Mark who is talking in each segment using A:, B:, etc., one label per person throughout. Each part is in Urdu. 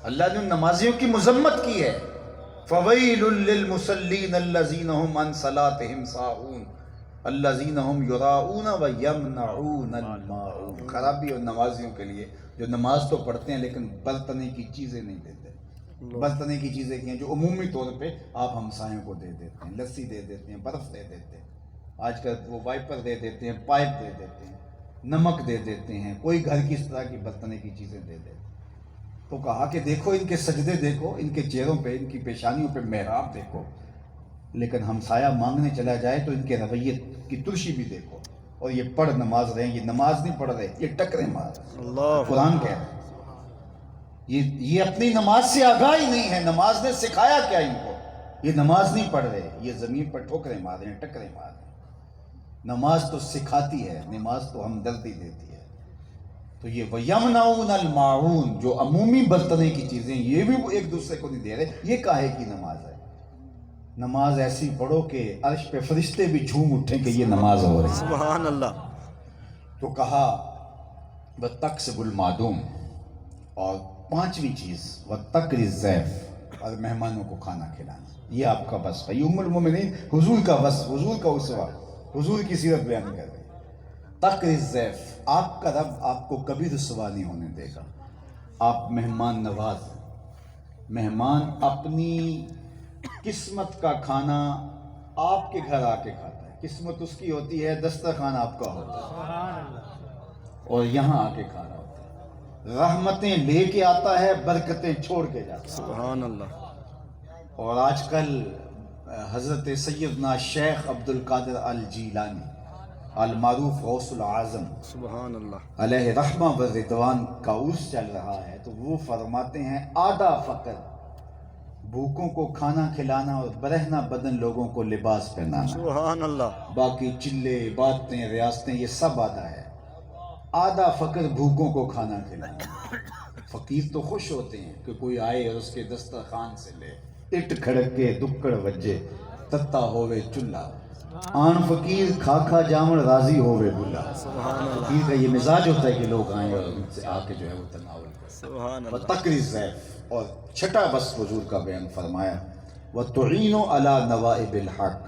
A: اللہ نے نمازیوں کی مذمت کی ہے، فویل للمصلین الذین هم عن صلاتهم ساہون الذین هم یراؤون ویمنعون الماعون۔ خرابی اور نمازیوں کے لیے جو نماز تو پڑھتے ہیں لیکن برتنے کی چیزیں نہیں دیتے۔ برتنے کی چیزیں کی ہیں جو عمومی طور پہ آپ ہمسایوں کو دے دیتے ہیں، لسی دے دیتے ہیں، برف دے دیتے ہیں، آج کل وہ وائپر دے دیتے ہیں، پائپ دے دیتے ہیں، نمک دے دیتے ہیں، کوئی گھر کی اس طرح کی برتنے کی چیزیں دے دیتے ہیں۔ تو کہا کہ دیکھو ان کے سجدے دیکھو، ان کے چہروں پہ، ان کی پیشانیوں پہ محراب دیکھو، لیکن ہمسایہ مانگنے چلا جائے تو ان کے رویے کی ترشی بھی دیکھو، اور یہ پڑھ نماز رہے ہیں، یہ نماز نہیں پڑھ رہے، یہ ٹکرے مار رہے۔ قرآن کہہ رہے ہیں یہ اپنی نماز سے آگاہ ہی نہیں ہے، نماز نے سکھایا کیا ان کو؟ یہ نماز نہیں پڑھ رہے، یہ زمین پر ٹھوکرے مار رہے ہیں، ٹکرے مار رہے ہیں۔ نماز تو سکھاتی ہے، نماز تو ہمدردی دیتی ہے۔ تو یہ وَيَمْنَعُونَ الْمَاعُونَ، جو عمومی برتنے کی چیزیں یہ بھی ایک دوسرے کو نہیں دے رہے، یہ کاہے کی نماز ہے؟ نماز ایسی پڑھو کہ عرش پہ فرشتے بھی جھوم اٹھیں کہ یہ نماز ہو رہی ہے۔
B: سبحان اللہ۔
A: تو کہا وَتَقْسِبُ الْمَعْدُومَ، اور پانچویں چیز وَتَقْرِي الضَّيْفَ، اور مہمانوں کو کھانا کھلانا، یہ آپ کا وصف ہے۔ ام المومنین حضور کا وصف، حضور کا اسوہ، حضور کی سیرت بیان کر رہے ہیں۔ تقری الضیف، آپ کا رب آپ کو کبھی رسوا نہیں ہونے دے گا، آپ مہمان نواز ہیں۔ مہمان اپنی قسمت کا کھانا آپ کے گھر آ کے کھاتا ہے، قسمت اس کی ہوتی ہے، دسترخوان آپ کا ہوتا ہے اور یہاں آ کے کھانا ہوتا ہے، رحمتیں لے کے آتا ہے، برکتیں چھوڑ کے جاتا ہے۔
B: سبحان اللہ۔
A: اور آج کل حضرت سیدنا شیخ عبد القادر الجیلانی المعروف غوث العظم
B: سبحان اللہ۔
A: علیہ رحمہ و رضوان کا عرس چل رہا ہے، تو وہ فرماتے ہیں آدھا فقر بھوکوں کو کھانا کھلانا اور برہنہ بدن لوگوں کو لباس پہنانا،
B: سبحان اللہ۔
A: باقی چلے باتیں ریاستیں یہ سب آدھا ہے۔ آدھا فقر بھوکوں کو کھانا کھلانا۔ فقیر تو خوش ہوتے ہیں کہ کوئی آئے اور اس کے دسترخوان سے لے، اٹ کھڑکے دکڑ وجے تتا ہووے چلا، آن فقیر کھا کھا جامن راضی ہووے بلا۔ فقیر کا یہ مزاج ہوتا ہے کہ لوگ آئیں اور ان سے آ کے جو ہے وہ تناول کریں۔
B: سبحان اللہ۔
A: وَتَقْرِي الضَّيْفَ، اور چھٹا بس حضور کا بیان فرمایا وَتُعِينُ عَلَى نَوَائِبِ الْحَقِّ،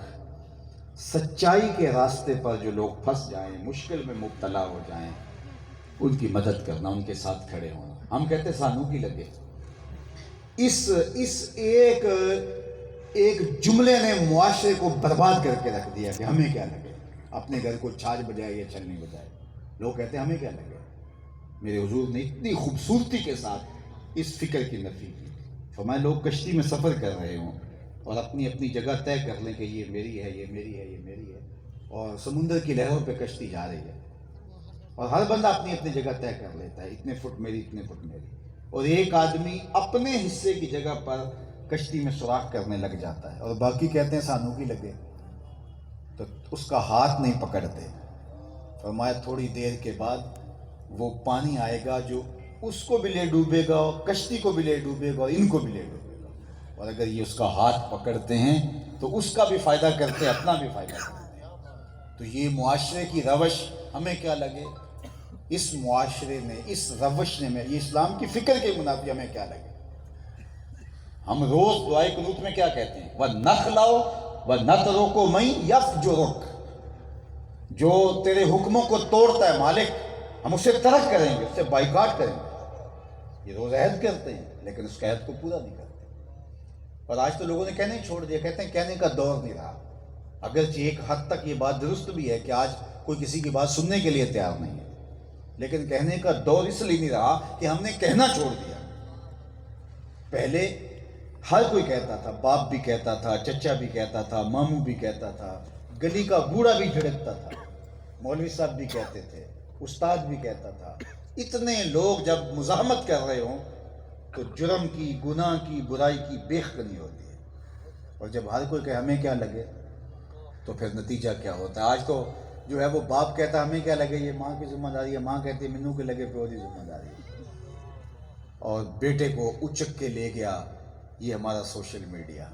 A: سچائی کے راستے پر جو لوگ پھنس جائیں، مشکل میں مبتلا ہو جائیں، ان کی مدد کرنا، ان کے ساتھ کھڑے ہونا۔ ہم کہتے ہیں سانو کی لگے، اس ایک جملے نے معاشرے کو برباد کر کے رکھ دیا کہ ہمیں کیا لگے، اپنے گھر کو چھاج بجائے یا چھلنی بجائے، لوگ کہتے ہیں ہمیں کیا لگے۔ میرے حضور نے اتنی خوبصورتی کے ساتھ اس فکر کی نفی کی، فرمایا لوگ کشتی میں سفر کر رہے ہوں اور اپنی اپنی جگہ طے کر لیں کہ یہ میری ہے، یہ میری ہے، یہ میری ہے، اور سمندر کی لہروں پہ کشتی جا رہی ہے اور ہر بندہ اپنی اپنی جگہ طے کر لیتا ہے، اتنے فٹ میری، اتنے فٹ میری، اور ایک آدمی اپنے حصے کی جگہ پر کشتی میں سوراخ کرنے لگ جاتا ہے اور باقی کہتے ہیں سانو کی لگے، تو اس کا ہاتھ نہیں پکڑتے۔ فرمایا تھوڑی دیر کے بعد وہ پانی آئے گا جو اس کو بھی لے ڈوبے گا اور کشتی کو بھی لے ڈوبے گا اور ان کو بھی لے ڈوبے گا، اور اگر یہ اس کا ہاتھ پکڑتے ہیں تو اس کا بھی فائدہ کرتے، اپنا بھی فائدہ کرتے ہیں۔ تو یہ معاشرے کی روش ہمیں کیا لگے، اس معاشرے نے، اس روش نے، یہ اسلام کی فکر کے منافی ہمیں کیا لگے۔ ہم روز دعائے قنوت میں کیا کہتے ہیں، وَنَخْلَعُ وَنَتْرُكُ مَن يَفْجُرُكَ، جو تیرے حکموں کو توڑتا ہے مالک ہم اسے ترک کریں گے، اسے بائیکاٹ کریں گے۔ یہ روز عہد کرتے ہیں لیکن اس کے عہد کو پورا نہیں کرتے، اور آج تو لوگوں نے کہنا ہی چھوڑ دیا، کہتے ہیں کہنے کا دور نہیں رہا۔ اگرچہ ایک حد تک یہ بات درست بھی ہے کہ آج کوئی کسی کی بات سننے کے لیے تیار نہیں ہے، لیکن کہنے کا دور اس لیے نہیں رہا کہ ہم نے کہنا چھوڑ دیا۔ پہلے ہر کوئی کہتا تھا، باپ بھی کہتا تھا، چچا بھی کہتا تھا، ماموں بھی کہتا تھا، گلی کا بوڑھا بھی جھڑکتا تھا، مولوی صاحب بھی کہتے تھے، استاد بھی کہتا تھا۔ اتنے لوگ جب مزاحمت کر رہے ہوں تو جرم کی، گناہ کی، برائی کی بیخ کنی ہوتی ہے، اور جب ہر کوئی کہ ہمیں کیا لگے تو پھر نتیجہ کیا ہوتا ہے۔ آج تو جو ہے وہ باپ کہتا ہے ہمیں کیا لگے، یہ ماں کی ذمہ داری ہے، ماں کہتی ہے منو کے لگے پیو دی ذمہ داری ہے، اور بیٹے کو اچک کے لے گیا یہ ہمارا سوشل میڈیا،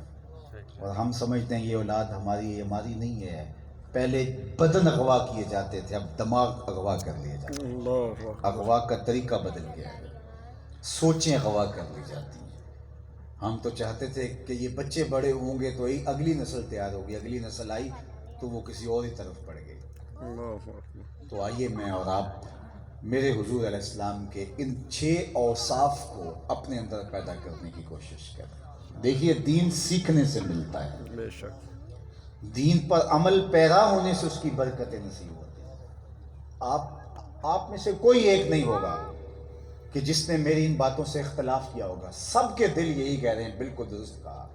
A: اور ہم سمجھتے ہیں یہ اولاد ہماری ہے، ہماری نہیں ہے۔ پہلے بدن اغوا کیے جاتے تھے، اب دماغ اغوا کر لیے جاتے ہیں، اغوا کا طریقہ بدل گیا ہے۔ سوچیں غوا کر لی جاتی ہیں. ہم تو چاہتے تھے کہ یہ بچے بڑے ہوں گے تو اگلی نسل تیار ہوگی، اگلی نسل آئی تو وہ کسی اور ہی طرف پڑ گئی.
B: اللہ اکبر.
A: تو آئیے میں اور آپ میرے حضور علیہ السلام کے ان 6 اوصاف کو اپنے اندر پیدا کرنے کی کوشش کریں. دیکھیے دین سیکھنے سے ملتا ہے،
B: بے شک.
A: دین پر عمل پیرا ہونے سے اس کی برکتیں نصیب ہوتی ہیں. آپ میں سے کوئی ایک نہیں ہوگا کہ جس نے میری ان باتوں سے اختلاف کیا ہوگا. سب کے دل یہی کہہ رہے ہیں بالکل درست کہا.